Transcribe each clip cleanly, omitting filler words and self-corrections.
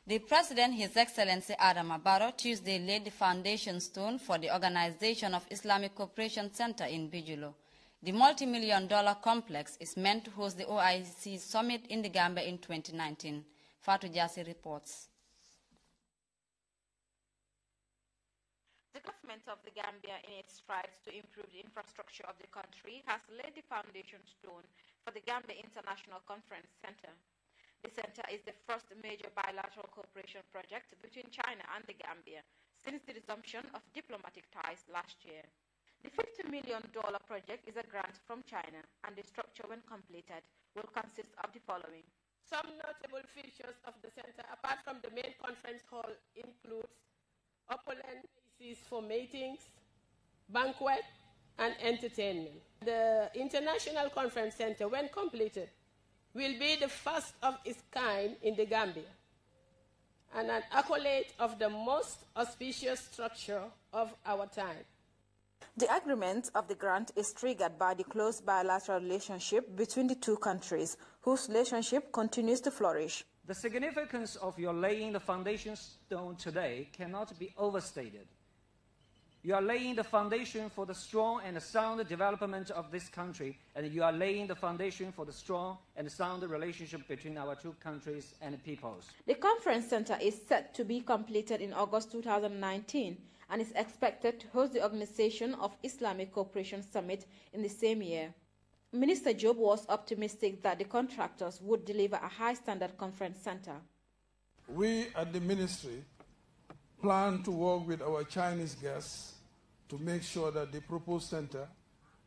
The President, His Excellency Adama Barrow, Tuesday laid the foundation stone for the organization of Islamic Cooperation Center in Bijulo. The multi-million-dollar complex is meant to host the OIC summit in the Gambia in 2019. Fatou Jassi reports. The government of the Gambia, in its strides to improve the infrastructure of the country, has laid the foundation stone for the Gambia International Conference Center. The center is the first major bilateral cooperation project between China and the Gambia since the resumption of diplomatic ties last year. The $50 million project is a grant from China, and the structure, when completed, will consist of the following. Some notable features of the center, apart from the main conference hall, includes opulent spaces for meetings, banquet, and entertainment. The International Conference Center, when completed, will be the first of its kind in the Gambia and an accolade of the most auspicious structure of our time. The agreement of the grant is triggered by the close bilateral relationship between the two countries, whose relationship continues to flourish. The significance of your laying the foundation stone today cannot be overstated. You are laying the foundation for the strong and sound development of this country, and you are laying the foundation for the strong and sound relationship between our two countries and peoples. The conference center is set to be completed in August 2019 and is expected to host the organization of Islamic Cooperation Summit in the same year. Minister Job was optimistic that the contractors would deliver a high-standard conference center. We at the ministry plan to work with our Chinese guests to make sure that the proposed center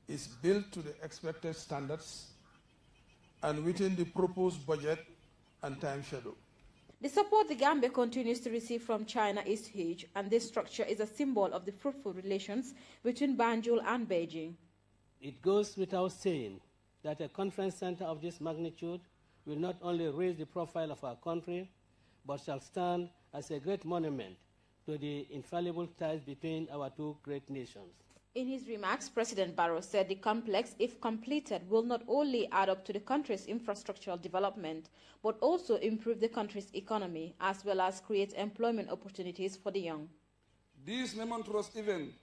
is built to the expected standards and within the proposed budget and time schedule. The support the Gambia continues to receive from China is huge, and this structure is a symbol of the fruitful relations between Banjul and Beijing. It goes without saying that a conference center of this magnitude will not only raise the profile of our country, but shall stand as a great monument to the infallible ties between our two great nations. In his remarks, President Barrow said the complex, if completed, will not only add up to the country's infrastructural development, but also improve the country's economy, as well as create employment opportunities for the young. This momentous event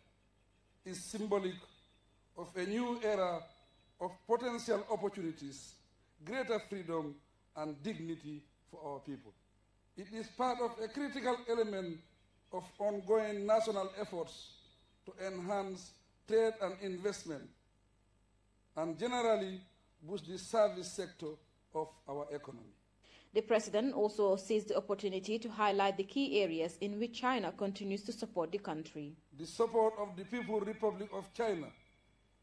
is symbolic of a new era of potential opportunities, greater freedom and dignity for our people. It is part of a critical element of ongoing national efforts to enhance trade and investment and generally boost the service sector of our economy. The President also seized the opportunity to highlight the key areas in which China continues to support the country. The support of the People's Republic of China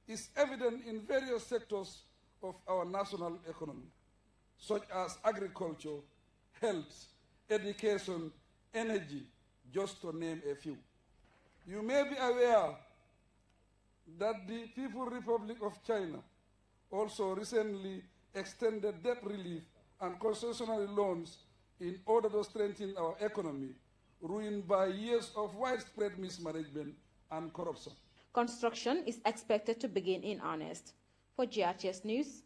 is evident in various sectors of our national economy, such as agriculture, health, education, energy, just to name a few. You may be aware that the People's Republic of China also recently extended debt relief and concessionary loans in order to strengthen our economy, ruined by years of widespread mismanagement and corruption. Construction is expected to begin in earnest. For GRTS News,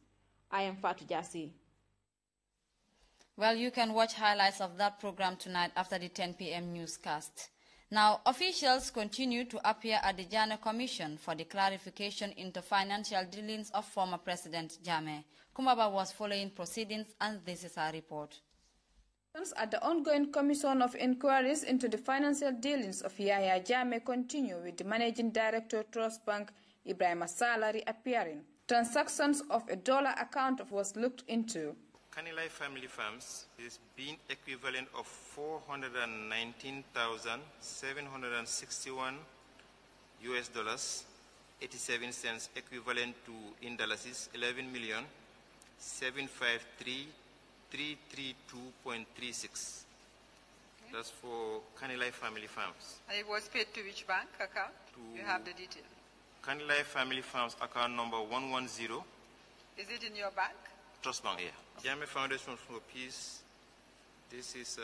I am Fatou Jassi. Well, you can watch highlights of that program tonight after the 10 p.m. newscast. Now, officials continue to appear at the Janneh Commission for the clarification into financial dealings of former President Jammeh. Kumaba was following proceedings, and this is our report. At the ongoing Commission of Inquiries into the financial dealings of Yahya Jammeh continue, with the Managing Director Trust Bank, Ibrahim Salari, appearing. Transactions of a dollar account was looked into. Kanilai Family Farms is being equivalent of 419,761 US dollars, 87 cents, equivalent to in dollars is 11,753,332.36. That's for Kanilai Family Farms. And it was paid to which bank account? You have the detail. Kanilai Family Farms account number 110. Is it in your bank? Trust Bank, yeah. Jammeh Foundation for Peace, this is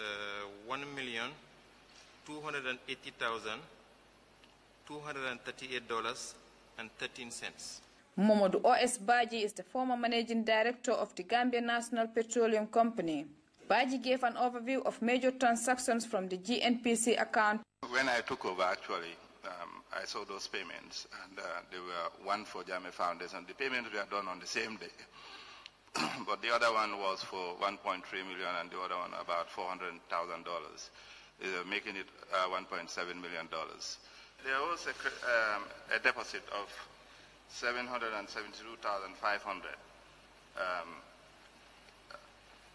$1,280,238.13. Momodu O.S. Baji is the former Managing Director of the Gambia National Petroleum Company. Baji gave an overview of major transactions from the GNPC account. When I took over, actually, I saw those payments, and they were one for Jame Foundation. The payments were done on the same day, but the other one was for 1.3 million, and the other one about $400,000, making it $1.7 million. There was a deposit of $772,500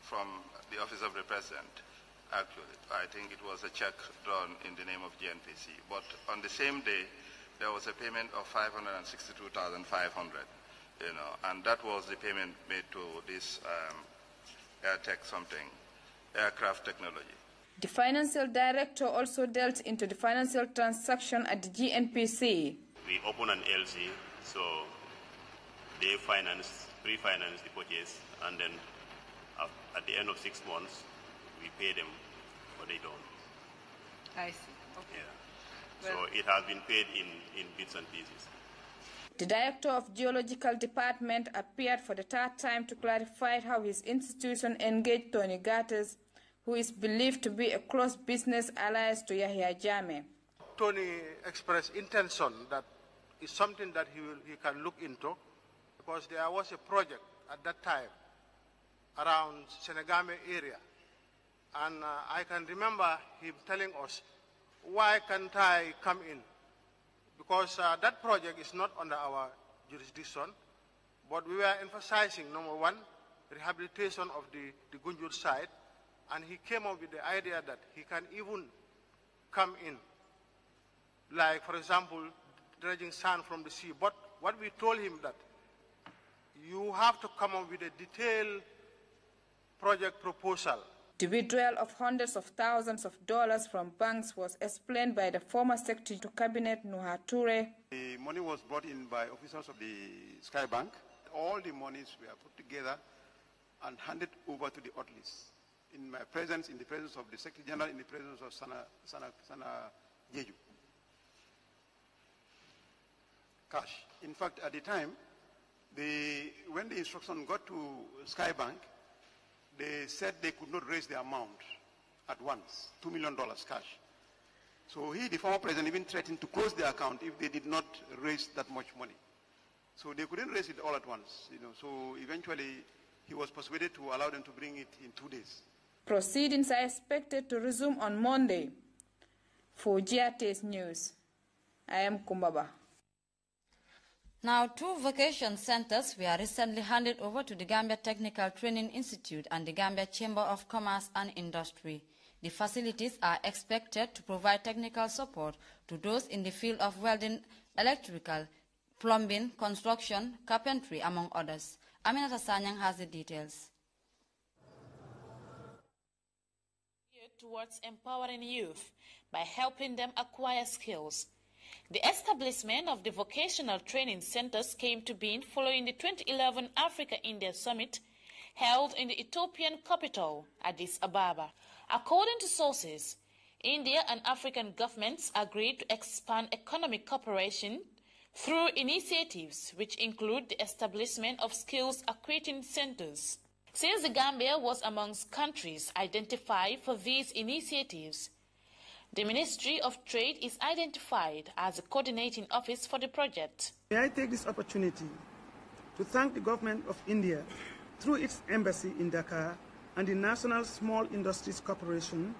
from the Office of the President. Actually, I think it was a check drawn in the name of GNPC. But on the same day, there was a payment of $562,500, and that was the payment made to this aircraft technology. The financial director also dealt into the financial transaction at the GNPC. We opened an LC, so they pre-financed the purchase, and then at the end of 6 months, we pay them, but they don't. I see. Okay. Yeah. Well, so it has been paid in bits and pieces. The director of Geological Department appeared for the third time to clarify how his institution engaged Tony Gates, who is believed to be a close business ally to Yahya Jammeh. Tony expressed intention that is something that he can look into, because there was a project at that time around Senegame area. And I can remember him telling us, why can't I come in? Because that project is not under our jurisdiction, but we were emphasizing, number one, rehabilitation of the Gunjur site, and he came up with the idea that he can even come in, like, for example, dredging sand from the sea. But what we told him that you have to come up with a detailed project proposal. The withdrawal of hundreds of thousands of dollars from banks was explained by the former Secretary to Cabinet, Nuha Toure. The money was brought in by officers of the Sky Bank. All the monies were put together and handed over to the Otlis in my presence, in the presence of the Secretary General, in the presence of Sana Jeju. Cash. In fact, at the time, when the instruction got to Sky Bank, they said they could not raise the amount at once, $2 million cash. So the former president, even threatened to close the account if they did not raise that much money. So they couldn't raise it all at once, So eventually, he was persuaded to allow them to bring it in 2 days. Proceedings are expected to resume on Monday. For GRTS News, I am Kumbaba. Now, 2 vacation centers were recently handed over to the Gambia Technical Training Institute and the Gambia Chamber of Commerce and Industry. The facilities are expected to provide technical support to those in the field of welding, electrical, plumbing, construction, carpentry, among others. Aminata Sanyang has the details. Towards empowering youth by helping them acquire skills. The establishment of the vocational training centers came to being following the 2011 Africa-India Summit held in the Ethiopian capital, Addis Ababa. According to sources, India and African governments agreed to expand economic cooperation through initiatives which include the establishment of skills acquiring centers. Since the Gambia was amongst countries identified for these initiatives, the Ministry of Trade is identified as a coordinating office for the project. May I take this opportunity to thank the government of India through its embassy in Dakar and the National Small Industries Corporation,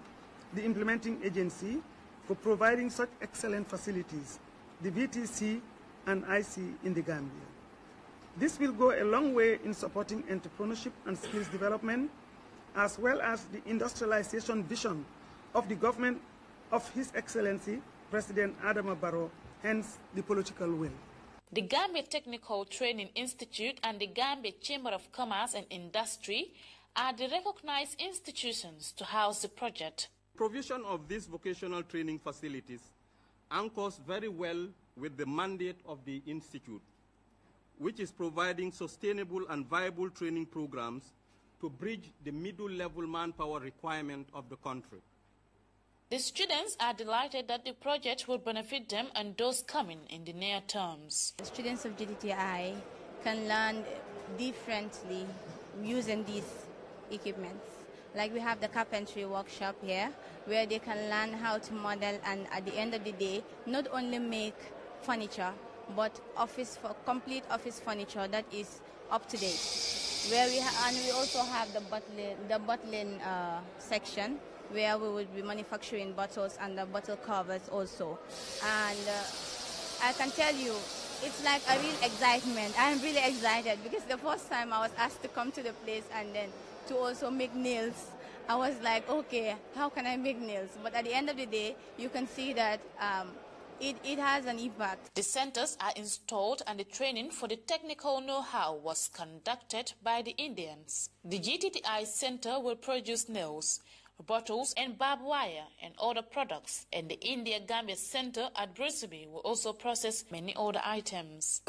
the implementing agency, for providing such excellent facilities, the VTC and IC in the Gambia. This will go a long way in supporting entrepreneurship and skills development, as well as the industrialization vision of the government of His Excellency, President Adama Barrow, hence the political will. The Gambia Technical Training Institute and the Gambia Chamber of Commerce and Industry are the recognized institutions to house the project. Provision of these vocational training facilities anchors very well with the mandate of the Institute, which is providing sustainable and viable training programs to bridge the middle-level manpower requirement of the country. The students are delighted that the project will benefit them and those coming in the near terms. The students of GTTI can learn differently using these equipments. Like we have the carpentry workshop here, where they can learn how to model and at the end of the day, not only make furniture, but complete office furniture that is up to date. And we also have the bottling section, where we will be manufacturing bottles and the bottle covers also. And I can tell you, it's like a real excitement. I'm really excited because the first time I was asked to come to the place and then to also make nails, I was like, okay, how can I make nails? But at the end of the day, you can see that it has an impact. The centers are installed and the training for the technical know-how was conducted by the Indians. The GTTI center will produce nails, bottles and barbed wire and other products, and the India-Gambia center at Bruceby will also process many other items.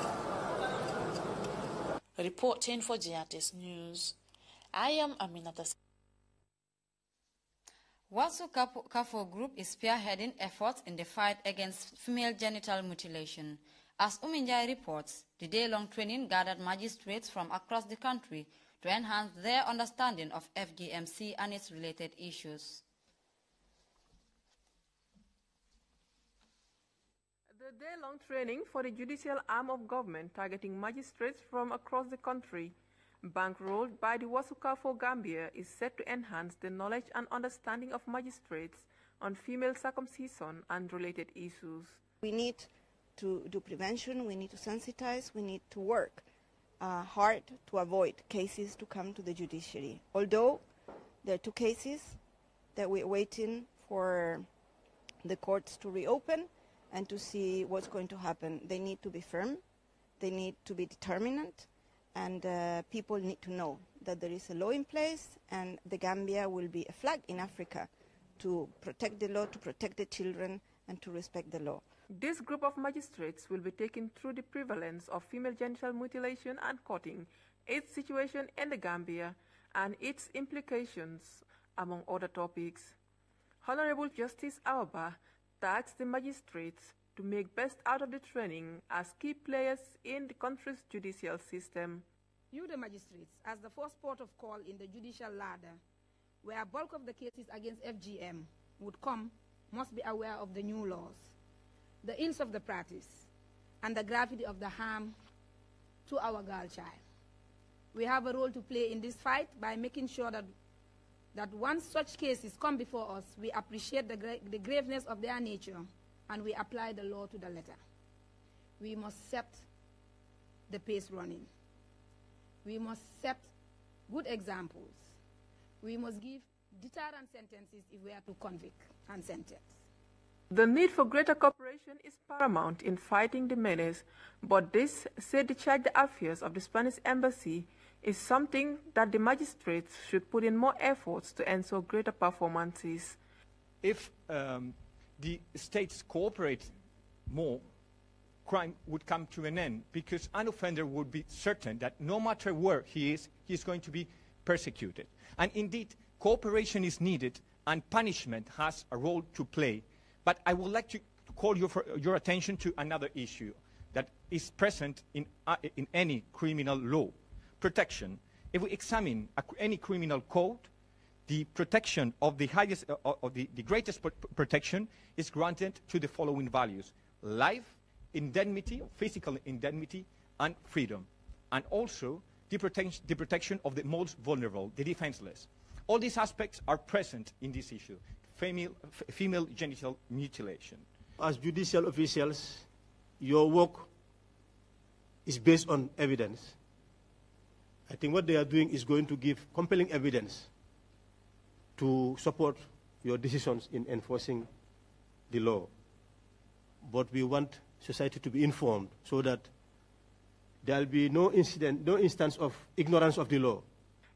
Reporting for GRTS News, I am Aminata. Wasu Kafo Group is spearheading efforts in the fight against female genital mutilation. As Uminjai reports, the day-long training gathered magistrates from across the country to enhance their understanding of FGMC and its related issues. The day-long training for the judicial arm of government targeting magistrates from across the country, bankrolled by the Wasuka for Gambia, is set to enhance the knowledge and understanding of magistrates on female circumcision and related issues. We need to do prevention, we need to sensitize, we need to work hard to avoid cases to come to the judiciary. Although there are 2 cases that we're waiting for the courts to reopen and to see what's going to happen. They need to be firm, they need to be determined, and people need to know that there is a law in place and the Gambia will be a flag in Africa to protect the law, to protect the children, and to respect the law. This group of magistrates will be taken through the prevalence of female genital mutilation and cutting, its situation in the Gambia, and its implications, among other topics. Honorable Justice Awaba tasked the magistrates to make best out of the training as key players in the country's judicial system. You, the magistrates, as the first port of call in the judicial ladder, where a bulk of the cases against FGM would come, must be aware of the new laws, the ills of the practice, and the gravity of the harm to our girl child. We have a role to play in this fight by making sure that once such cases come before us, we appreciate the graveness of their nature and we apply the law to the letter. We must set the pace running. We must set good examples. We must give deterrent sentences if we are to convict and sentence. The need for greater cooperation is paramount in fighting the menace, but this, said the charge d'affaires of the Spanish embassy, is something that the magistrates should put in more efforts to ensure greater performances. If the states cooperate more, crime would come to an end, because an offender would be certain that no matter where he is going to be persecuted. And indeed, cooperation is needed and punishment has a role to play. But I would like to call your attention to another issue that is present in any criminal law: protection. If we examine any criminal code, the protection of the highest, the greatest protection is granted to the following values: life, indemnity, physical indemnity, and freedom. And also the protection of the most vulnerable, the defenseless. All these aspects are present in this issue: female genital mutilation. As judicial officials, your work is based on evidence. I think what they are doing is going to give compelling evidence to support your decisions in enforcing the law. But we want society to be informed so that there will be no instance of ignorance of the law.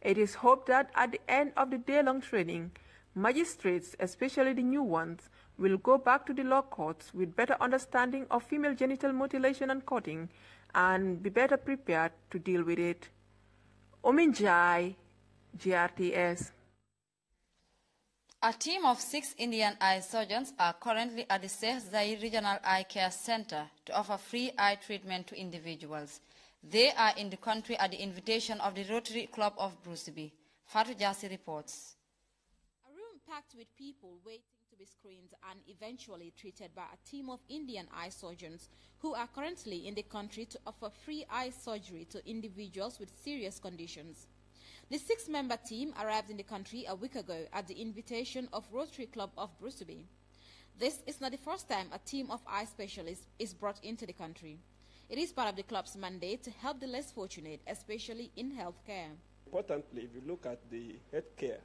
It is hoped that at the end of the day-long training, magistrates, especially the new ones, will go back to the law courts with better understanding of female genital mutilation and cutting and be better prepared to deal with it. Ominjai, GRTS. A team of 6 Indian eye surgeons are currently at the Sheikh Zayed Regional Eye Care Center to offer free eye treatment to individuals. They are in the country at the invitation of the Rotary Club of Bruceby. Fatou Jassi reports. packed with people waiting to be screened and eventually treated by a team of Indian eye surgeons who are currently in the country to offer free eye surgery to individuals with serious conditions. The 6-member team arrived in the country a week ago at the invitation of Rotary Club of Brusubi. This is not the first time a team of eye specialists is brought into the country. It is part of the club's mandate to help the less fortunate, especially in healthcare. Importantly, if you look at the healthcare,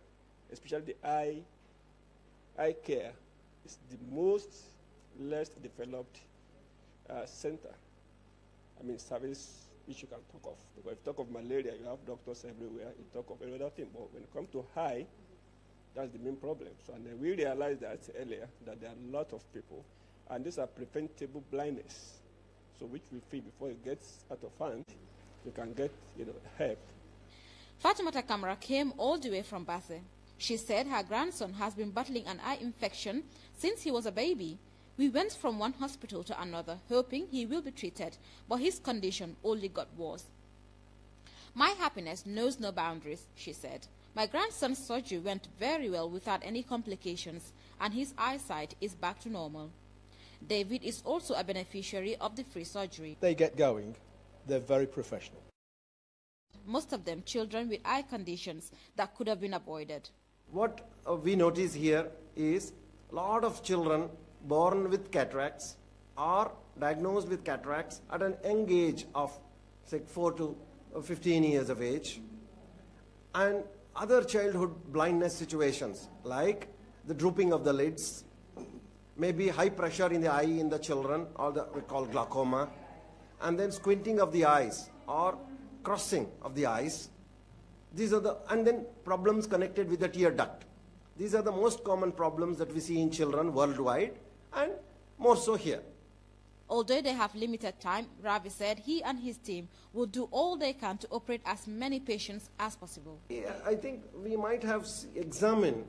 especially the eye care, is the most less developed center. I mean, service which you can talk of. Because if you talk of malaria, you have doctors everywhere. You talk of another thing. But when it comes to eye, that's the main problem. So, and then we realized that earlier, that there are a lot of people, and these are preventable blindness. So which we feel before it gets out of hand, you can get, help. Fatimata Kamara came all the way from Basse. She said her grandson has been battling an eye infection since he was a baby. We went from one hospital to another, hoping he will be treated, but his condition only got worse. My happiness knows no boundaries, she said. My grandson's surgery went very well without any complications, and his eyesight is back to normal. David is also a beneficiary of the free surgery. They get going. They're very professional. Most of them children with eye conditions that could have been avoided. What we notice here is a lot of children born with cataracts are diagnosed with cataracts at an young age of, say, 4 to 15 years of age, and other childhood blindness situations like the drooping of the lids, maybe high pressure in the eye in the children, or we call glaucoma, and then squinting of the eyes or crossing of the eyes. These are and then problems connected with the tear duct. These are the most common problems that we see in children worldwide, and more so here. Although they have limited time, Ravi said he and his team will do all they can to operate as many patients as possible. Yeah, I think we might have examined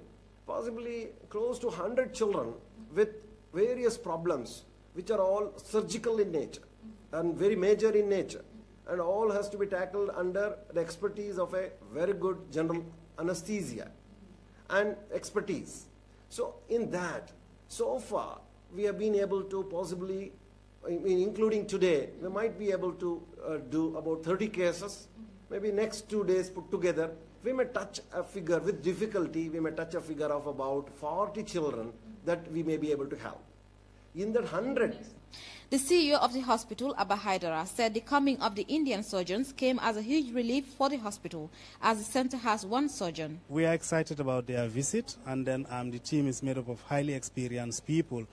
possibly close to 100 children with various problems, which are all surgical in nature and very major in nature, and all has to be tackled under the expertise of a very good general anesthesia and expertise. So in that, so far, we have been able to possibly, including today, we might be able to do about 30 cases. Maybe next 2 days put together, we may touch a figure with difficulty, we may touch a figure of about 40 children that we may be able to help. In that 100. The CEO of the hospital, Abba Haidara, said the coming of the Indian surgeons came as a huge relief for the hospital, as the center has one surgeon. We are excited about their visit, and then the team is made up of highly experienced people.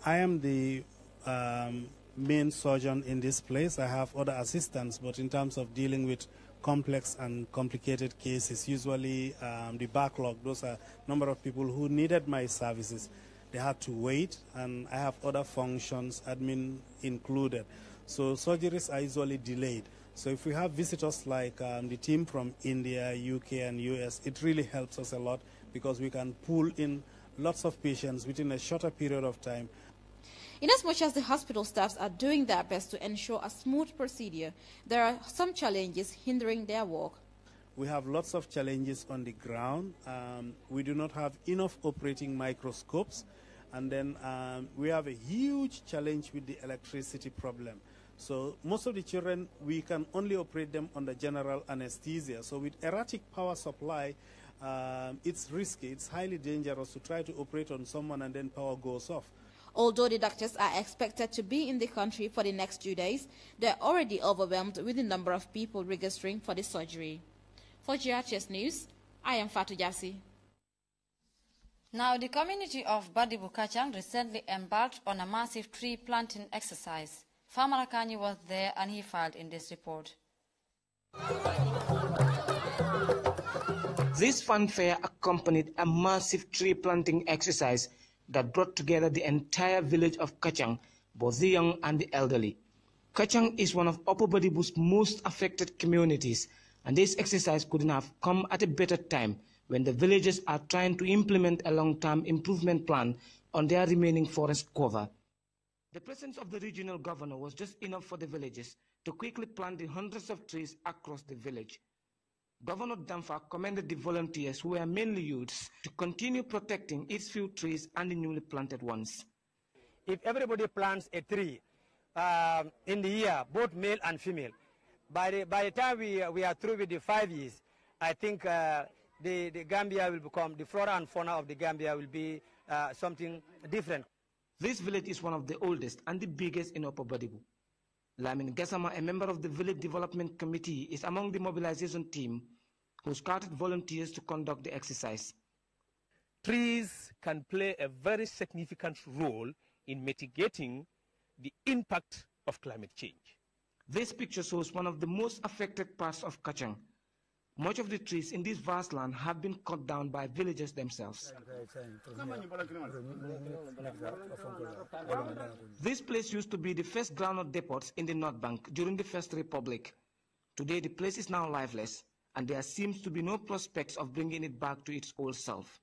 I am the main surgeon in this place. I have other assistants, but in terms of dealing with complex and complicated cases, usually the backlog, those are a number of people who needed my services. They had to wait, and I have other functions, admin included. So surgeries are usually delayed. So if we have visitors like the team from India, UK, and US, it really helps us a lot because we can pull in lots of patients within a shorter period of time. Inasmuch as the hospital staffs are doing their best to ensure a smooth procedure, there are some challenges hindering their work. We have lots of challenges on the ground. We do not have enough operating microscopes. And then we have a huge challenge with the electricity problem. So most of the children, we can only operate them under general anesthesia. So with erratic power supply, it's risky. It's highly dangerous to try to operate on someone and then power goes off. Although the doctors are expected to be in the country for the next 2 days, they are already overwhelmed with the number of people registering for the surgery. For GRTS News, I am Fatou Jassi. Now, the community of Badibu Kachang recently embarked on a massive tree planting exercise. Farmer Akanyi was there and he filed in this report. This funfair accompanied a massive tree planting exercise that brought together the entire village of Kachang, both the young and the elderly. Kachang is one of Upper Badibu's most affected communities, and this exercise couldn't have come at a better time when the villagers are trying to implement a long-term improvement plan on their remaining forest cover. The presence of the regional governor was just enough for the villagers to quickly plant the hundreds of trees across the village. Governor Damfa commended the volunteers, who were mainly youths, to continue protecting its few trees and the newly planted ones. If everybody plants a tree in the year, both male and female, by the time we are through with the 5 years, I think the Gambia will become, the flora and fauna of the Gambia will be something different. This village is one of the oldest and the biggest in Upper Badibu. Lamin Gassama, a member of the Village Development Committee, is among the mobilization team who scouted volunteers to conduct the exercise. Trees can play a very significant role in mitigating the impact of climate change. This picture shows one of the most affected parts of Kachang. Much of the trees in this vast land have been cut down by villagers themselves. This place used to be the first groundnut depots in the North Bank during the First Republic. Today the place is now lifeless, and there seems to be no prospects of bringing it back to its old self.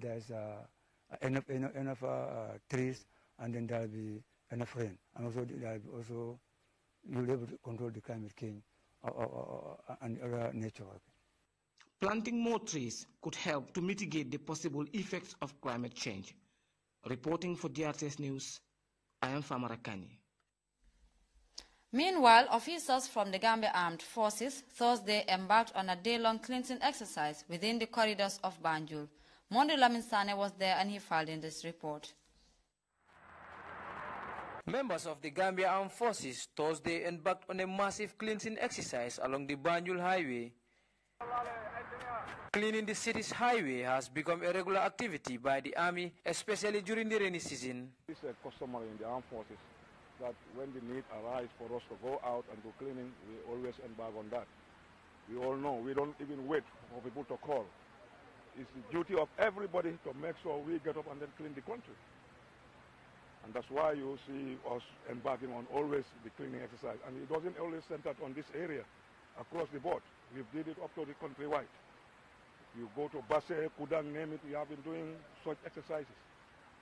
There's enough trees, and then there'll be enough rain, and also you'll be able to control the climate change and other nature. Planting more trees could help to mitigate the possible effects of climate change. Reporting for GRTS News, I am Famarakani. Meanwhile, officers from the Gambia Armed Forces Thursday embarked on a day-long cleansing exercise within the corridors of Banjul. Mondi Laminsane was there and he filed in this report. Members of the Gambia Armed Forces Thursday embarked on a massive cleansing exercise along the Banjul Highway. Cleaning the city's highway has become a regular activity by the army, especially during the rainy season. It's a customary in the armed forces that when the need arises for us to go out and do cleaning, we always embark on that. We all know we don't even wait for people to call. It's the duty of everybody to make sure we get up and then clean the country. And that's why you see us embarking on always the cleaning exercise. And it doesn't always center on this area, across the board. We've did it up to the countrywide. You go to Basse, Kudang, name it, we have been doing such exercises.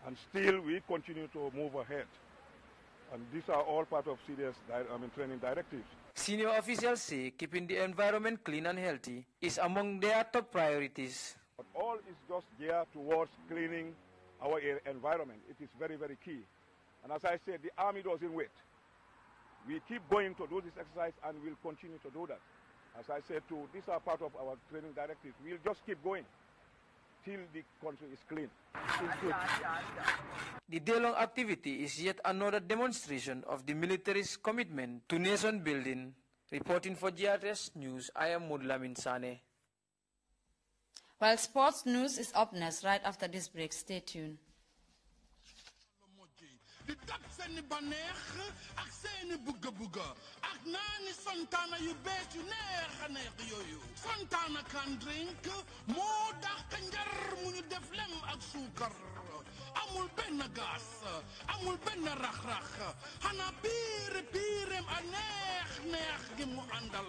And still we continue to move ahead. And these are all part of serious training directives. Senior officials say keeping the environment clean and healthy is among their top priorities. But all is just geared towards cleaning our environment. It is very, very key. And as I said, the army doesn't wait. We keep going to do this exercise and we'll continue to do that. As I said too, these are part of our training directives. We'll just keep going till the country is clean. The day-long activity is yet another demonstration of the military's commitment to nation building. Reporting for GRTS News, I am Mudlamin Sane. While sports news is up next right after this break, stay tuned. di dat seeni baneex ak seeni bugga ak naani Fontana yu bees yu neex a neex yooyu Fontana can drink moo dàq njar mu ñu def lem ak suukar amul benn gaas amul benn rax-rax xanaa piireem a neex gi mu àndal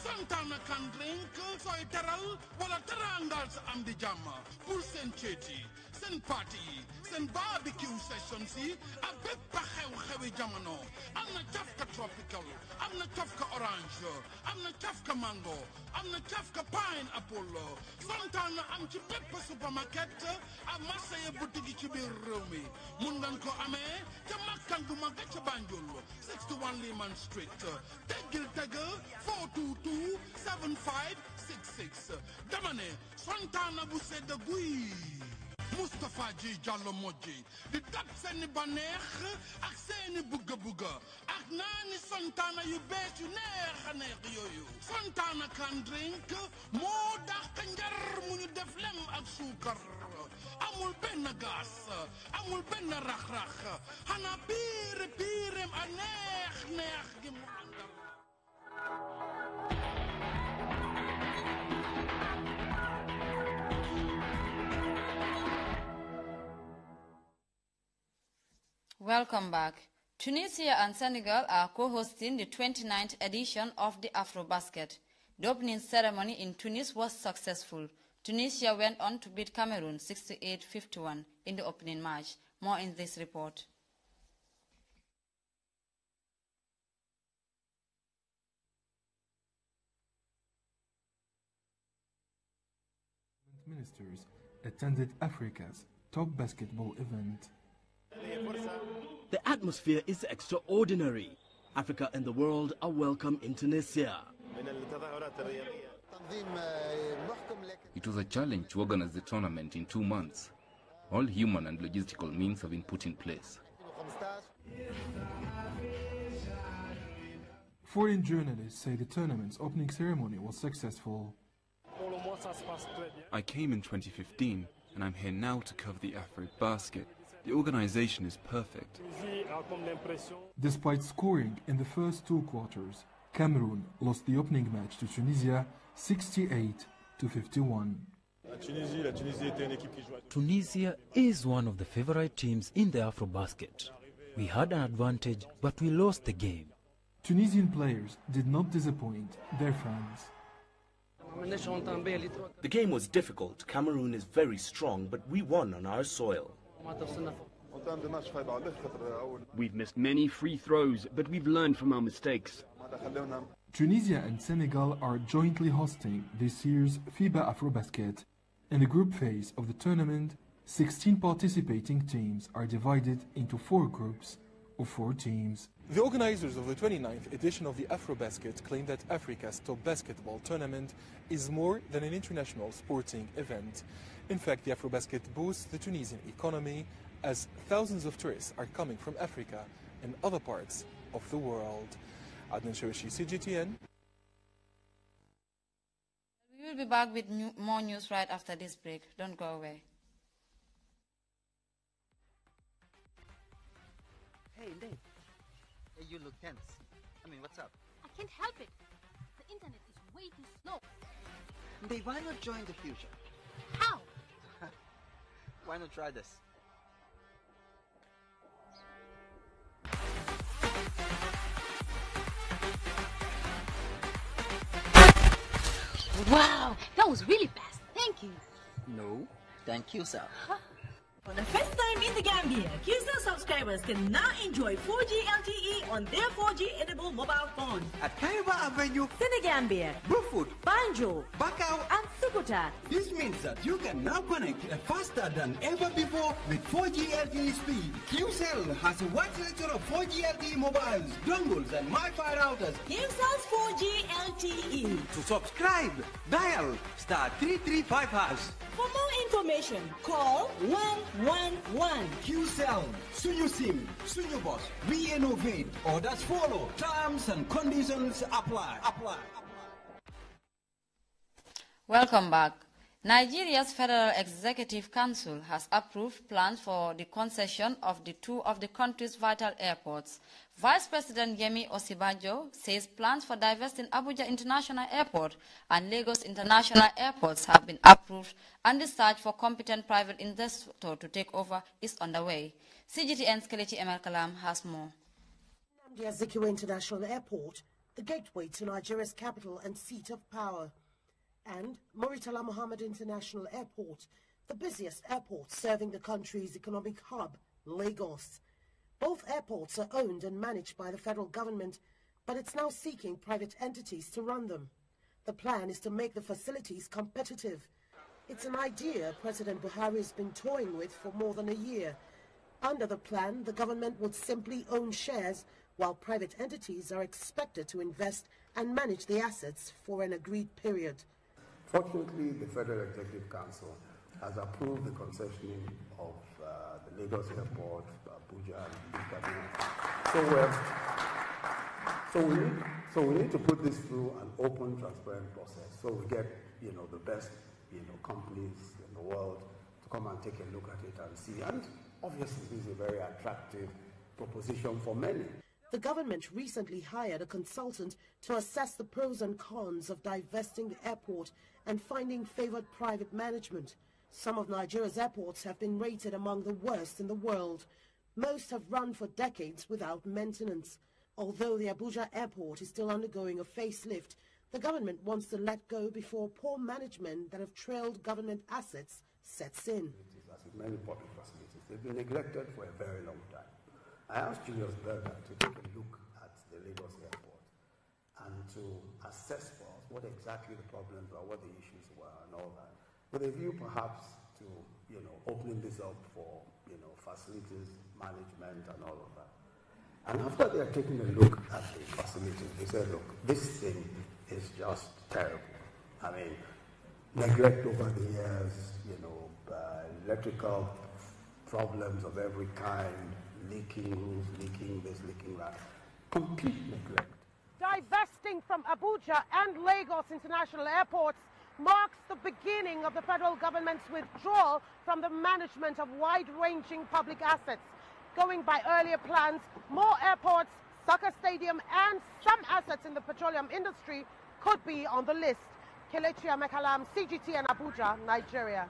Fontana can drink sooy teral wala terangal sa am di jàmm pour seen ceeti seen party yi seen barbecue sessions yi ak bépp xew-xewi jamono am na cafka tropical am na cafka orange am na cafka mango am na cafka pineapple Fontana am ci bépp supermarket ak marché ya boutique yi ci biir réew mi mun ngeen ko amee ca makkan bu mag ca Banjul 61 Lehman Street teggil teg 422 7566 dama ne Fontana bu sedd guy Moustapha Ji Jallo Moji di dat seeni baneex ak seeni bugga ak naani Fontana yu bees yu neex a neex yooyu Fontana can drink moo dàq njar mu ñu def lem ak suukar amul benn gaas amul benn rax-rax xanaa piireem a neex gi mu àndal Welcome back. Tunisia and Senegal are co-hosting the 29th edition of the Afrobasket. The opening ceremony in Tunis was successful. Tunisia went on to beat Cameroon 68-51 in the opening match. More in this report. ministers attended Africa's top basketball event. The atmosphere is extraordinary. Africa and the world are welcome in Tunisia. It was a challenge to organize the tournament in 2 months. All human and logistical means have been put in place. Foreign journalists say the tournament's opening ceremony was successful. I came in 2015 and I'm here now to cover the AfroBasket. The organization is perfect. Despite scoring in the first 2 quarters, Cameroon lost the opening match to Tunisia 68-51. Tunisia is one of the favorite teams in the AfroBasket. We had an advantage, but we lost the game. Tunisian players did not disappoint their fans. The game was difficult. Cameroon is very strong, but we won on our soil. We've missed many free throws, but we've learned from our mistakes. Tunisia and Senegal are jointly hosting this year's FIBA AfroBasket. In the group phase of the tournament, 16 participating teams are divided into 4 groups of 4 teams. The organizers of the 29th edition of the AfroBasket claim that Africa's top basketball tournament is more than an international sporting event. In fact, the AfroBasket boosts the Tunisian economy as thousands of tourists are coming from Africa and other parts of the world. Adnan Shoshi, CGTN. We will be back with more news right after this break. Don't go away. Hey, Dave. Hey, you look tense. I mean, what's up? I can't help it. The internet is way too slow. Dave, why not join the future? How? Why not try this? Wow, that was really fast. Thank you. No, thank you, sir. For the first time in the Gambia, QCell subscribers can now enjoy 4G LTE on their 4G-enabled mobile phones. At Kaiba Avenue, Senegambia, Brufut, Banjo, Bakau, and Sukuta. This means that you can now connect faster than ever before with 4G LTE speed. QCell has a wide selection of 4G LTE mobiles, dongles, and Wi-Fi routers. QCell's 4G LTE. To subscribe, dial *335#. For more information, call 111. QCell, Sunyu SIM, Sunyu Boss. We innovate. Orders follow. Terms and conditions apply. Welcome back. Nigeria's Federal Executive Council has approved plans for the concession of 2 of the country's vital airports. Vice President Yemi Osibanjo says plans for divesting Abuja International Airport and Lagos International Airports have been approved, and the search for competent private investor to take over is underway. CGTN's Kelechi Emel Kalam has more. Nnamdi Azikiwe International Airport, the gateway to Nigeria's capital and seat of power. And Muritala Muhammad International Airport, the busiest airport serving the country's economic hub, Lagos. Both airports are owned and managed by the federal government, but it's now seeking private entities to run them. The plan is to make the facilities competitive. It's an idea President Buhari has been toying with for more than a year. Under the plan, the government would simply own shares, while private entities are expected to invest and manage the assets for an agreed period. Fortunately, the Federal Executive Council has approved the concessioning of the Lagos Airport, Abuja, and Ibadan. So we need to put this through an open, transparent process. So we get, the best, companies in the world to come and take a look at it and see. And obviously, this is a very attractive proposition for many. The government recently hired a consultant to assess the pros and cons of divesting the airport and finding favored private management. Some of Nigeria's airports have been rated among the worst in the world. Most have run for decades without maintenance. Although the Abuja airport is still undergoing a facelift, the government wants to let go before poor management that have trailed government assets sets in. As with many public facilities, they've been neglected for a very long time. I asked Julius Berger to take a look at the Lagos airport and to assess for us what exactly the problems are, what the issues were, and all that. with a view perhaps to, opening this up for, facilities management and all of that. And after they are taking a look at the facilities, they said, look, this thing is just terrible. I mean, neglect over the years, electrical problems of every kind, leaking roofs, leaking this, leaking that, complete neglect. Divesting from Abuja and Lagos international airports marks the beginning of the federal government's withdrawal from the management of wide-ranging public assets. Going by earlier plans, more airports, soccer stadium and some assets in the petroleum industry could be on the list. Kelechi Amekalam, CGTN Abuja, Nigeria.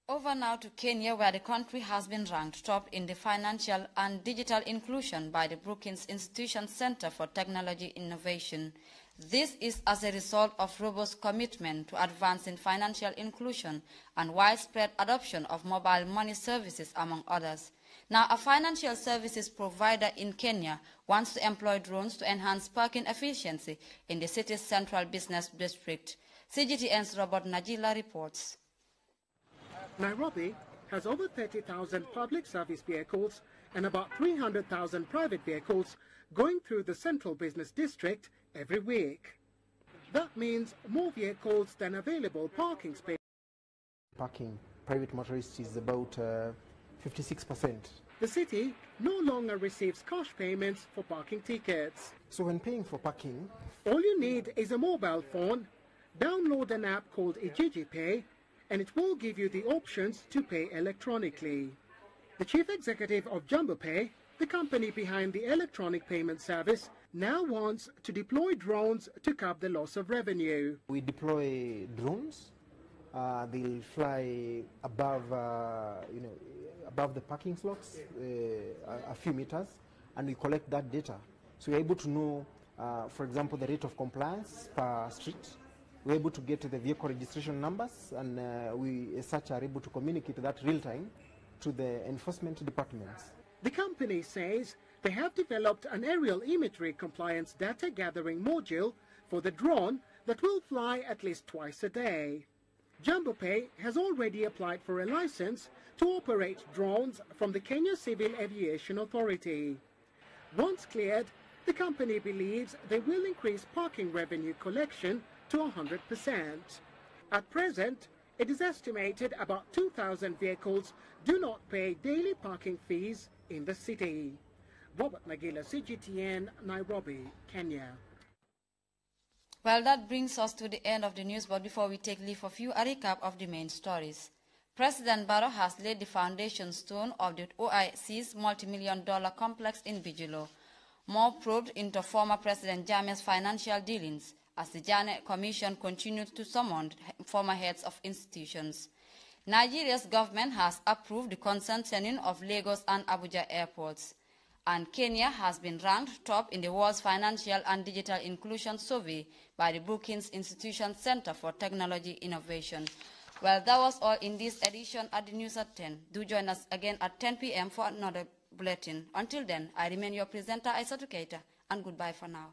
Over now to Kenya, where the country has been ranked top in the financial and digital inclusion by the Brookings Institution Center for Technology Innovation. This is as a result of robust commitment to advancing financial inclusion and widespread adoption of mobile money services, among others. Now, a financial services provider in Kenya wants to employ drones to enhance parking efficiency in the city's central business district. CGTN's Robert Najila reports. Nairobi has over 30,000 public service vehicles and about 300,000 private vehicles going through the central business district every week. That means more vehicles than available parking space. Parking private motorists is about 56%. The city no longer receives cash payments for parking tickets. So when paying for parking, all you need is a mobile phone, download an app called Ijiji Pay, and it will give you the options to pay electronically. The chief executive of Jumbo Pay, the company behind the electronic payment service, now wants to deploy drones to curb the loss of revenue. We deploy drones. They'll fly above, above the parking slots, a few meters, and we collect that data. So we're able to know, for example, the rate of compliance per street. We're able to get the vehicle registration numbers, and we, as such, are able to communicate that real time to the enforcement departments. The company says they have developed an aerial imagery compliance data gathering module for the drone that will fly at least twice a day. Jumbo Pay has already applied for a license to operate drones from the Kenya Civil Aviation Authority. Once cleared, the company believes they will increase parking revenue collection to 100%. At present, it is estimated about 2,000 vehicles do not pay daily parking fees in the city. Robert Nagila, CGTN, Nairobi, Kenya. Well, that brings us to the end of the news, but before we take leave of you, a recap of the main stories. President Barrow has laid the foundation stone of the OIC's multi-million-dollar complex in Bijilo. More probed into former President Jammeh's financial dealings as the Janet Commission continues to summon former heads of institutions. Nigeria's government has approved the consent signing of Lagos and Abuja airports. And Kenya has been ranked top in the world's financial and digital inclusion survey by the Brookings Institution Center for Technology Innovation. Well, that was all in this edition at the News at 10. Do join us again at 10 p.m. for another bulletin. Until then, I remain your presenter, Aissatou Keita, and goodbye for now.